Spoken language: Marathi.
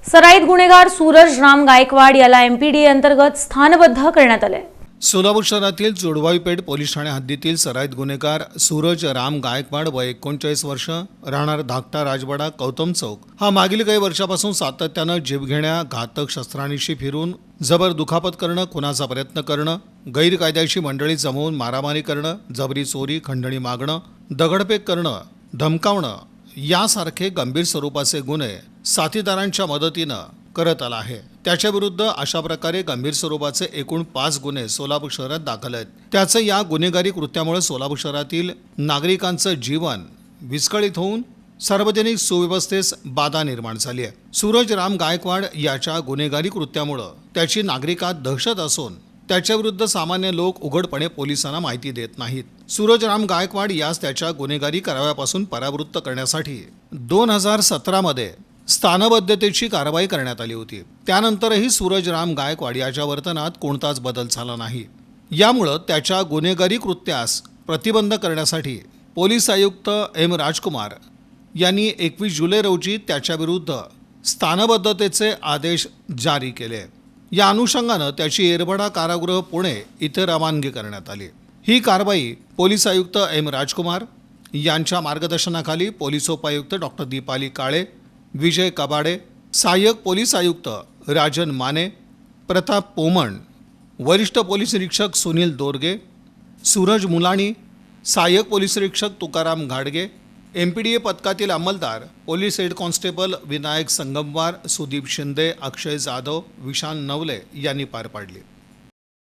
सराईत गुन्हेगार सूरज राम गायकवाड याला एमपीडीए अंतर्गत स्थानबद्ध करण्यात आले। सोलापूर शहरातील जोडवाईपेठ पोलीस ठाणे हद्दीतील सराईत गुन्हेगार सूरज राम गायकवाड वय 39 वर्ष राहणार धाकटा राजवाडा गौतम चौक हा मागील काही वर्षापासून सातत्यानं जीवघेण्या घातक शस्त्रांशी फिरून जबर दुखापत करणं, खुनाचा प्रयत्न करणं, गैरकायदेशीर मंडळी जमवून मारामारी करणं, जबरी चोरी, खंडणी मागणं, दगडफेक करणं, धमकावणं यासारखे गंभीर स्वरूपाचे गुन्हे साथीदारांच्या मदतीनं करत आला आहे। त्याच्या विरुद्ध अशा प्रकारे गंभीर स्वरूपाचे एकूण 5 गुन्हे सोलापूर शहरात दाखल आहेत। त्याचं या गुन्हेगारी कृत्यामुळे सोलापूर शहरातील नागरिकांचं जीवन विस्कळीत होऊन सार्वजनिक सुव्यवस्थेस बाधा निर्माण झाली आहे। सूरज राम गायकवाड याच्या गुन्हेगारी कृत्यामुळे त्याची नागरिकात दहशत असून त्याच्या विरुद्ध सामान्य लोक उघडपणे पोलिसांना माहिती देत नाहीत। सूरज राम गायकवाड यास त्याच्या गुन्हेगारी कारवायापासून परावृत्त करण्यासाठी 2017 मध्ये स्थानबद्धतेची कारवाई करण्यात आली होती। त्यानंतरही सूरज राम गायकवाड याच्या वर्तनात कोणताच बदल झाला नाही। यामुळे त्याच्या गुन्हेगारी कृत्यास प्रतिबंध करण्यासाठी पोलीस आयुक्त एम राजकुमार यांनी 21 जुलै रोजी त्याच्या विरुद्ध स्थानबद्धतेचे आदेश जारी केले। या अनुषंगानं त्याची येरवडा कारागृह पुणे इथे रवानगी करण्यात आली। ही कारवाई पोलीस आयुक्त एम राजकुमार यांच्या मार्गदर्शनाखाली पोलीस उपायुक्त डॉक्टर दीपाली काळे, विजय कबाडे, सहाय्यक पोलीस आयुक्त राजन माने, प्रताप पोमण, वरिष्ठ पोलीस निरीक्षक सुनील दोरगे, सूरज मुलाणी, सहाय्यक पोलीस निरीक्षक तुकाराम घाडगे, एमपीडीए पथकातील अंमलदार police head constable Vinayak Sangamwar, Sudeep Shinde, Akshay Jadhav, Vishal Navale यांनी पार पाडली।